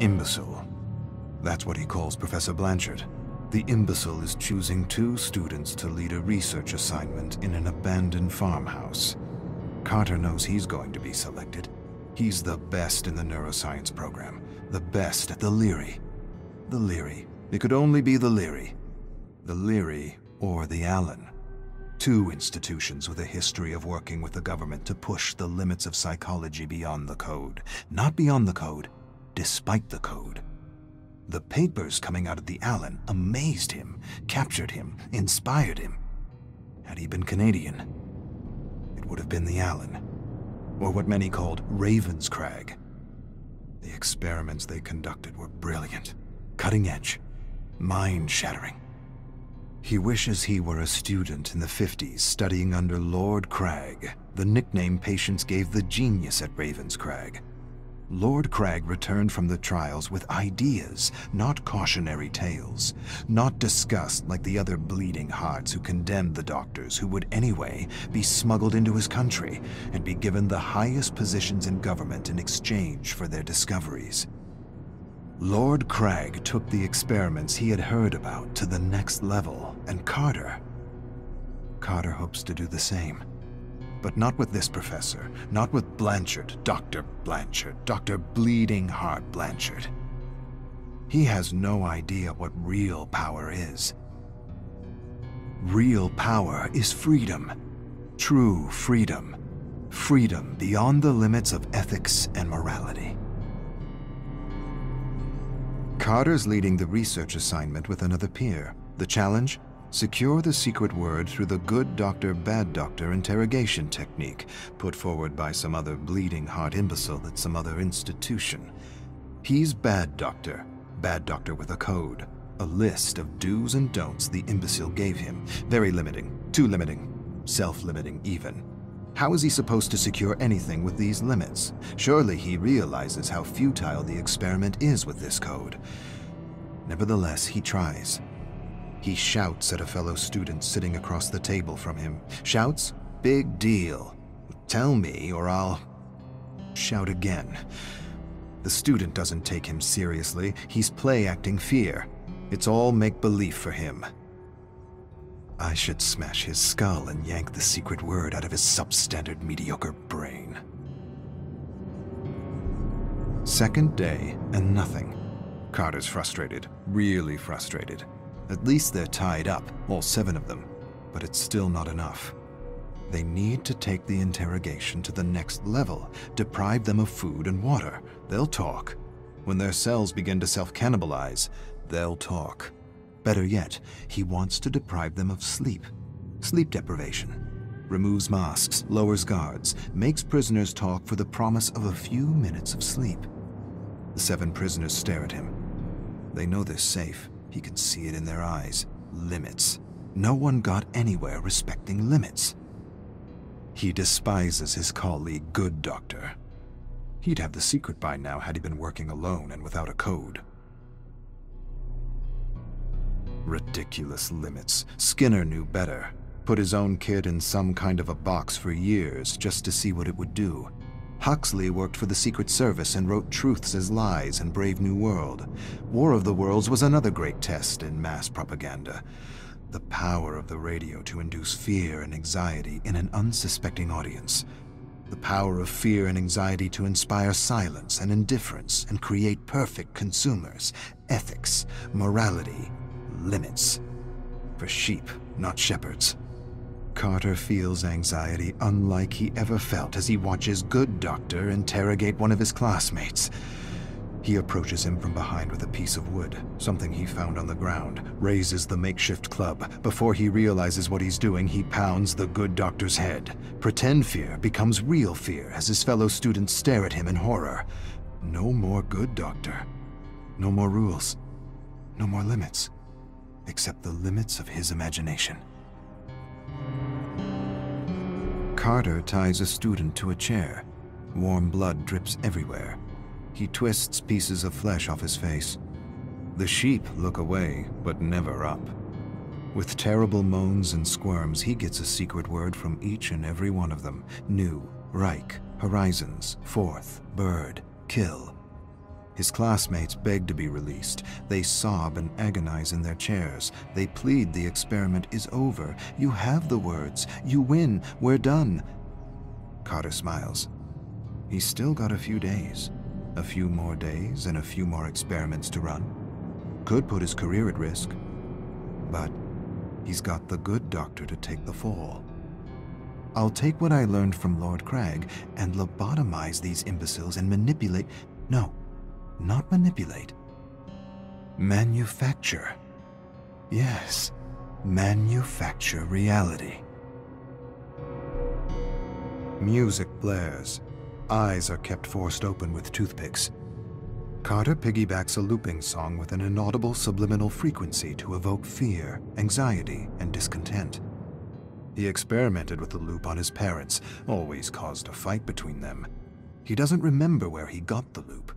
Imbecile. That's what he calls Professor Blanchard. The imbecile is choosing 2 students to lead a research assignment in an abandoned farmhouse. Carter knows he's going to be selected. He's the best in the neuroscience program, the best at the Leary. The Leary. It could only be the Leary. The Leary or the Allen. 2 institutions with a history of working with the government to push the limits of psychology beyond the code. Not beyond the code, despite the code. The papers coming out of the Allen amazed him, captured him, inspired him. Had he been Canadian, it would have been the Allen, or what many called Ravenscrag. The experiments they conducted were brilliant, cutting edge, mind-shattering. He wishes he were a student in the 50s studying under Lord Crag, the nickname patients gave the genius at Ravenscrag. Lord Crag returned from the trials with ideas, not cautionary tales, not disgust like the other bleeding hearts who condemned the doctors who would anyway be smuggled into his country and be given the highest positions in government in exchange for their discoveries. Lord Crag took the experiments he had heard about to the next level, and Carter hopes to do the same. But not with this professor, not with Blanchard, Dr. Bleeding Heart Blanchard. He has no idea what real power is. Real power is freedom. True freedom. Freedom beyond the limits of ethics and morality. Carter's leading the research assignment with another peer. The challenge? Secure the secret word through the good doctor, bad doctor interrogation technique put forward by some other bleeding heart imbecile at some other institution. He's bad doctor with a code, a list of do's and don'ts the imbecile gave him. Very limiting, too limiting, self-limiting even. How is he supposed to secure anything with these limits? Surely he realizes how futile the experiment is with this code. Nevertheless, he tries. He shouts at a fellow student sitting across the table from him. Shouts? Big deal. Tell me or I'll... Shout again. The student doesn't take him seriously. He's play-acting fear. It's all make-believe for him. I should smash his skull and yank the secret word out of his substandard mediocre brain. Second day, and nothing. Carter's frustrated, really frustrated. At least they're tied up, all 7 of them, but it's still not enough. They need to take the interrogation to the next level, deprive them of food and water. They'll talk. When their cells begin to self-cannibalize, they'll talk. Better yet, he wants to deprive them of sleep. Sleep deprivation. Removes masks, lowers guards, makes prisoners talk for the promise of a few minutes of sleep. The 7 prisoners stare at him. They know they're safe. He can see it in their eyes. Limits. No one got anywhere respecting limits. He despises his colleague, Good Doctor. He'd have the secret by now had he been working alone and without a code. Ridiculous limits. Skinner knew better. Put his own kid in some kind of a box for years just to see what it would do. Huxley worked for the Secret Service and wrote Truths as Lies and Brave New World. War of the Worlds was another great test in mass propaganda. The power of the radio to induce fear and anxiety in an unsuspecting audience. The power of fear and anxiety to inspire silence and indifference and create perfect consumers. Ethics, morality, limits. For sheep, not shepherds. Carter feels anxiety unlike he ever felt as he watches Good Doctor interrogate one of his classmates. He approaches him from behind with a piece of wood, something he found on the ground, raises the makeshift club. Before he realizes what he's doing, he pounds the Good Doctor's head. Pretend fear becomes real fear as his fellow students stare at him in horror. No more Good Doctor. No more rules. No more limits. Except the limits of his imagination. Carter ties a student to a chair. Warm blood drips everywhere. He twists pieces of flesh off his face. The sheep look away, but never up. With terrible moans and squirms, he gets a secret word from each and every one of them. New, Reich, Horizons, Fourth, Bird, Kill. His classmates beg to be released. They sob and agonize in their chairs. They plead the experiment is over. You have the words. You win. We're done. Carter smiles. He's still got a few days. A few more days and a few more experiments to run. Could put his career at risk. But he's got the good doctor to take the fall. I'll take what I learned from Lord Crag and lobotomize these imbeciles and manipulate... No, not manipulate. Manufacture. Yes, manufacture reality. Music blares. Eyes are kept forced open with toothpicks. Carter piggybacks a looping song with an inaudible subliminal frequency to evoke fear, anxiety, and discontent. He experimented with the loop on his parents, always caused a fight between them. He doesn't remember where he got the loop.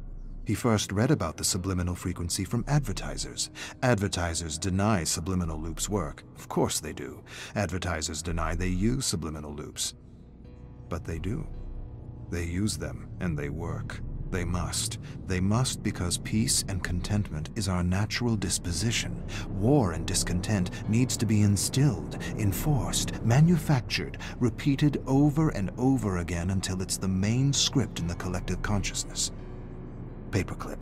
He first read about the subliminal frequency from advertisers. Advertisers deny subliminal loops work. Of course they do. Advertisers deny they use subliminal loops. But they do. They use them, and they work. They must. They must because peace and contentment is our natural disposition. War and discontent needs to be instilled, enforced, manufactured, repeated over and over again until it's the main script in the collective consciousness. Paperclip,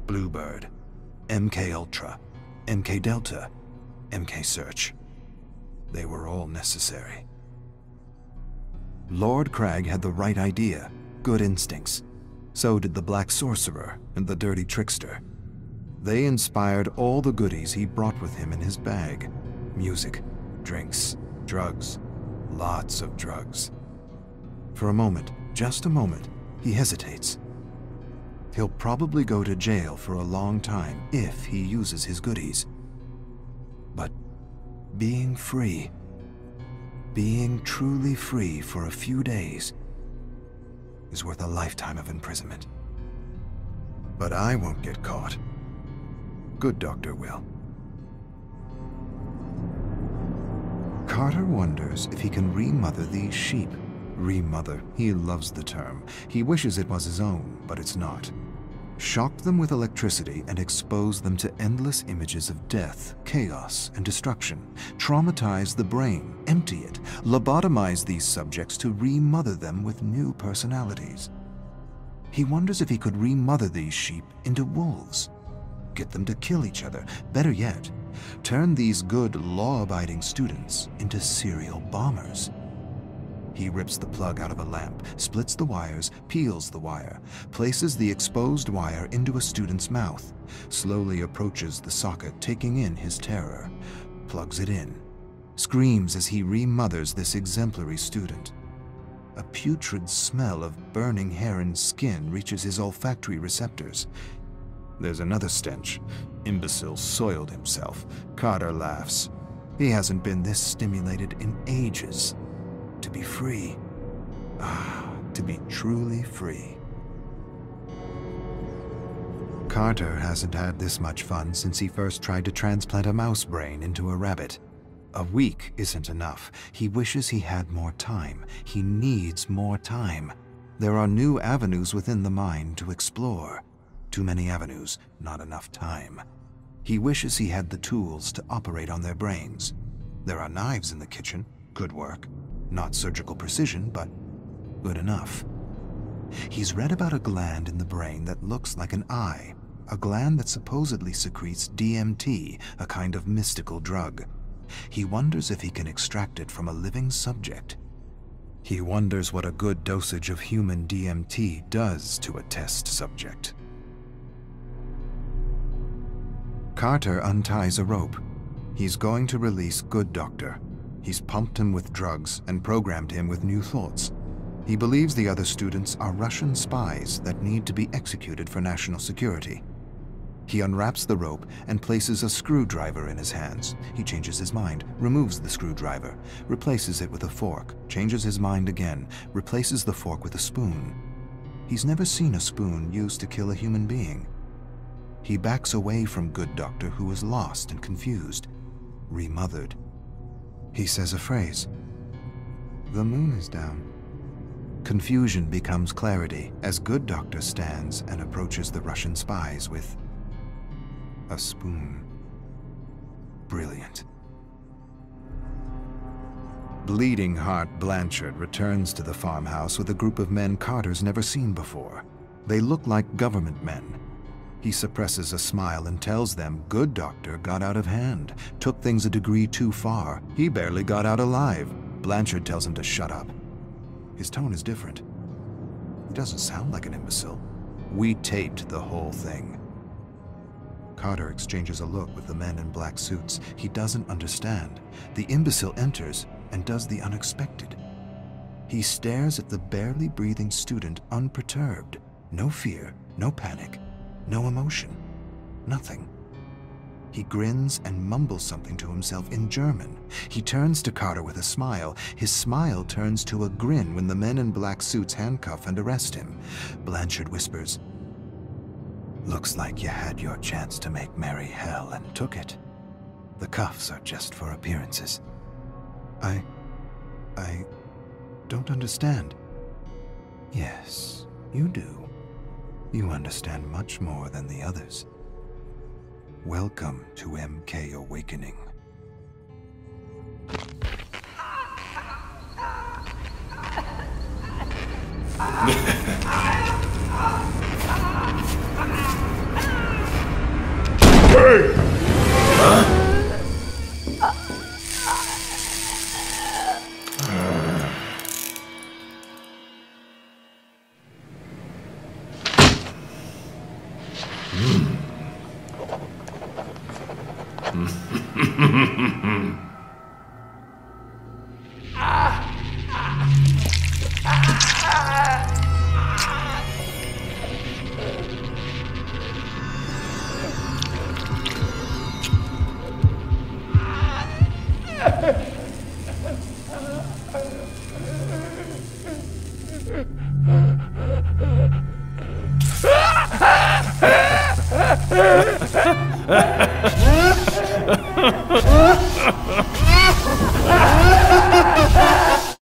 Bluebird, MK Ultra, MK Delta, MK Search. They were all necessary. Lord Crag had the right idea, good instincts. So did the Black Sorcerer and the Dirty Trickster. They inspired all the goodies he brought with him in his bag. Music, drinks, drugs, lots of drugs. For a moment, just a moment, he hesitates. He'll probably go to jail for a long time if he uses his goodies. But being free, being truly free for a few days, is worth a lifetime of imprisonment. But I won't get caught. Good doctor will. Carter wonders if he can remother these sheep. Remother, he loves the term. He wishes it was his own, but it's not. Shock them with electricity and expose them to endless images of death, chaos, and destruction. Traumatize the brain, empty it, lobotomize these subjects to remother them with new personalities. He wonders if he could remother these sheep into wolves. Get them to kill each other. Better yet, turn these good, law-abiding students into serial bombers. He rips the plug out of a lamp, splits the wires, peels the wire, places the exposed wire into a student's mouth, slowly approaches the socket, taking in his terror, plugs it in, screams as he remothers this exemplary student. A putrid smell of burning hair and skin reaches his olfactory receptors. There's another stench. Imbecile soiled himself. Carter laughs. He hasn't been this stimulated in ages. To be free. Ah, to be truly free. Carter hasn't had this much fun since he first tried to transplant a mouse brain into a rabbit. A week isn't enough. He wishes he had more time. He needs more time. There are new avenues within the mind to explore. Too many avenues, not enough time. He wishes he had the tools to operate on their brains. There are knives in the kitchen. Good work. Not surgical precision, but good enough. He's read about a gland in the brain that looks like an eye, a gland that supposedly secretes DMT, a kind of mystical drug. He wonders if he can extract it from a living subject. He wonders what a good dosage of human DMT does to a test subject. Carter unties a rope. He's going to release Good Doctor. He's pumped him with drugs and programmed him with new thoughts. He believes the other students are Russian spies that need to be executed for national security. He unwraps the rope and places a screwdriver in his hands. He changes his mind, removes the screwdriver, replaces it with a fork, changes his mind again, replaces the fork with a spoon. He's never seen a spoon used to kill a human being. He backs away from Good Doctor, who is lost and confused, remothered. He says a phrase. The moon is down. Confusion becomes clarity as Good Doctor stands and approaches the Russian spies with a spoon. Brilliant. Bleeding Heart Blanchard returns to the farmhouse with a group of men Carter's never seen before. They look like government men. He suppresses a smile and tells them Good Doctor got out of hand, took things a degree too far. He barely got out alive. Blanchard tells him to shut up. His tone is different. He doesn't sound like an imbecile. We taped the whole thing. Carter exchanges a look with the men in black suits. He doesn't understand. The imbecile enters and does the unexpected. He stares at the barely breathing student unperturbed. No fear, no panic, no emotion, nothing. He grins and mumbles something to himself in German. He turns to Carter with a smile. His smile turns to a grin when the men in black suits handcuff and arrest him. Blanchard whispers, "Looks like you had your chance to make merry hell and took it. The cuffs are just for appearances." I don't understand." "Yes, you do. You understand much more than the others. Welcome to MK Awakening." Hey! Huh?